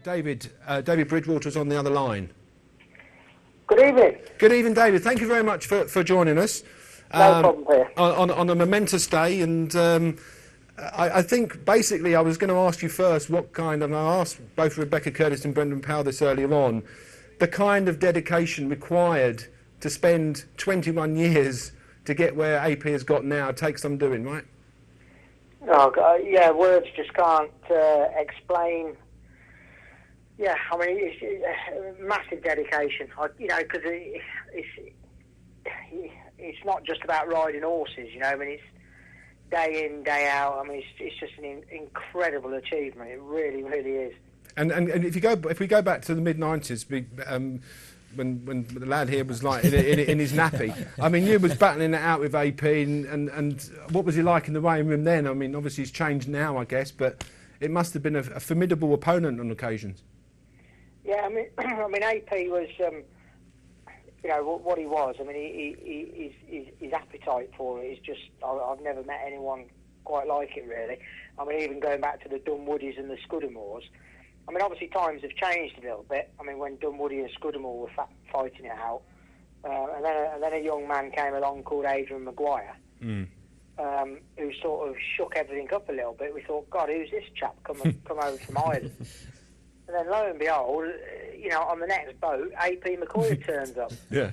David Bridgwater's on the other line. Good evening. Good evening, David. Thank you very much for joining us. No problem here. On a momentous day, and I think basically I was going to ask you first what kind, and I asked both Rebecca Curtis and Brendan Powell this earlier on, the kind of dedication required to spend 21 years to get where AP has got now takes some doing, right? Oh, God, yeah, words just can't explain. Yeah, I mean, it's massive dedication, because it's not just about riding horses, I mean, it's day in, day out. I mean, it's just an incredible achievement. It really, really is. And if we go back to the mid-90s, when the lad here was like in his nappy, I mean, you was battling it out with AP, and what was he like in the weighing room then? I mean, obviously he's changed now, I guess, but it must have been a formidable opponent on occasions. Yeah, I mean, AP was, what he was. I mean, his appetite for it is just, I've never met anyone quite like it, really. I mean, even going back to the Dunwoodies and the Scudamores, I mean, obviously times have changed a little bit. I mean, when Dunwoody and Scudamore were fighting it out, and then a young man came along called Adrian Maguire, who sort of shook everything up a little bit. We thought, God, who's this chap come over from Ireland? And then lo and behold, on the next boat, AP McCoy turns up. Yeah.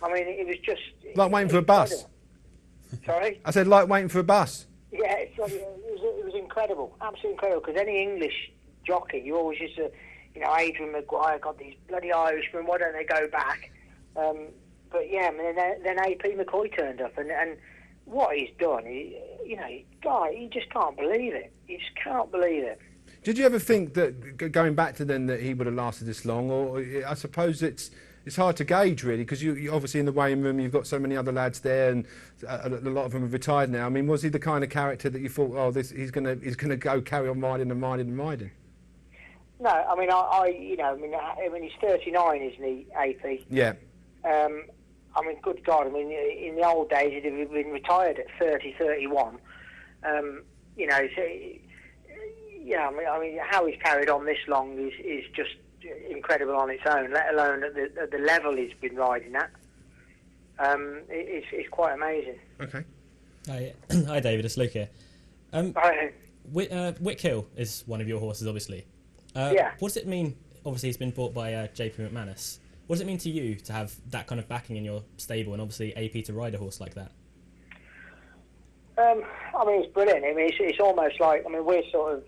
I mean, it was just... Like waiting for a bus. Sorry? I said like waiting for a bus. Yeah, it was incredible. Absolutely incredible, because any English jockey, you always used to, Adrian Maguire got these bloody Irishmen, why don't they go back? But yeah, I mean, then AP McCoy turned up, and what he's done, you just can't believe it. You just can't believe it. Did you ever think that, going back to then, that he would have lasted this long? Or I suppose it's hard to gauge, really, because you obviously in the weighing room you've got so many other lads there, and a lot of them have retired now. I mean, was he the kind of character that you thought, oh, he's gonna go carry on riding and riding and riding? No, I mean, he's 39, isn't he, AP? Yeah. I mean, good God, I mean, in the old days he'd have been retired at 30, 31. So, yeah, I mean, how he's carried on this long is just incredible on its own, let alone at the level he's been riding at. It's quite amazing. Okay. Hi, David, it's Luke here. Hi. Wickhill is one of your horses, obviously. Yeah. What does it mean? Obviously, he's been bought by JP McManus. What does it mean to you to have that kind of backing in your stable, and obviously AP to ride a horse like that? I mean, it's brilliant. I mean, it's almost like, I mean, we're sort of,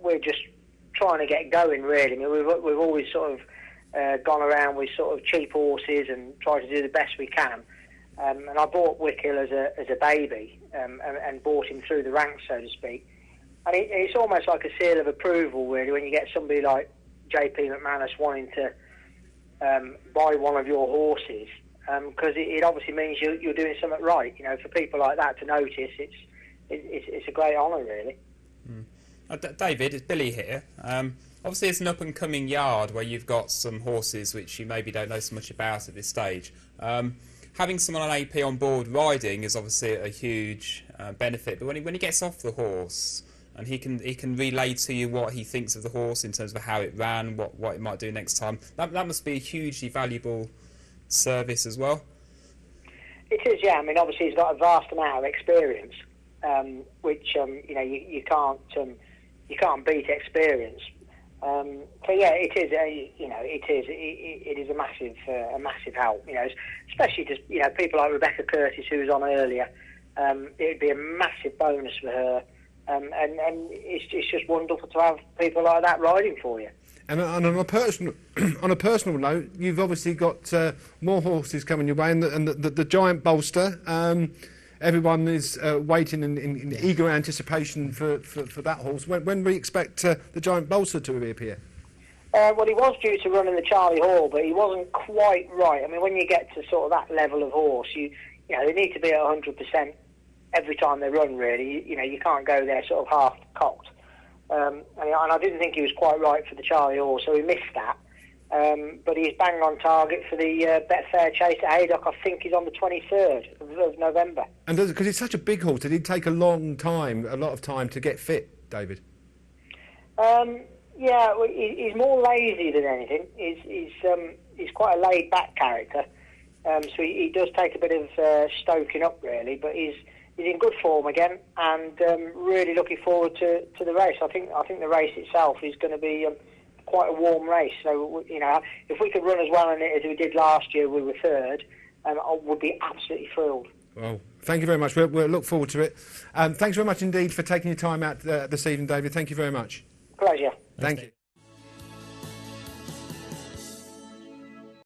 we're just trying to get going, really. I mean, we've always sort of gone around with sort of cheap horses and tried to do the best we can. And I bought Wickhill as a baby, and bought him through the ranks, so to speak. And it's almost like a seal of approval, really, when you get somebody like JP McManus wanting to buy one of your horses, because it obviously means you're doing something right. For people like that to notice, it's a great honour, really. David, it's Billy here. Obviously, it's an up-and-coming yard where you've got some horses which you maybe don't know so much about at this stage. Having someone on AP on board riding is obviously a huge benefit, but when he gets off the horse, and he can relay to you what he thinks of the horse in terms of how it ran, what it might do next time. That must be a hugely valuable service as well. It is, yeah. I mean, obviously he's got a vast amount of experience, which you can't beat experience. So yeah, it is. It is a massive help. Especially to people like Rebecca Curtis, who was on earlier. It'd be a massive bonus for her. And it's just wonderful to have people like that riding for you. And on a personal note, you've obviously got more horses coming your way, and the giant bolster. Everyone is waiting in eager anticipation for that horse. When we expect the giant bolster to reappear? Well, he was due to run in the Charlie Hall, but he wasn't quite right. I mean, when you get to sort of that level of horse, they need to be at 100%. Every time they run, really, you can't go there sort of half-cocked. And I didn't think he was quite right for the Charlie Hall, so he missed that. But he's bang on target for the Betfair Chase at Haydock. I think he's on the 23rd of November. And because it's such a big horse, did it take a lot of time to get fit, David? Yeah, well, he's more lazy than anything. He's quite a laid-back character, so he does take a bit of stoking up, really. But he's in good form again, and really looking forward to the race. I think the race itself is going to be quite a warm race. So if we could run as well in it as we did last year, we were third. I would be absolutely thrilled. Well, thank you very much. We'll look forward to it. Thanks very much indeed for taking your time out this evening, David. Thank you very much. Pleasure. Thank you.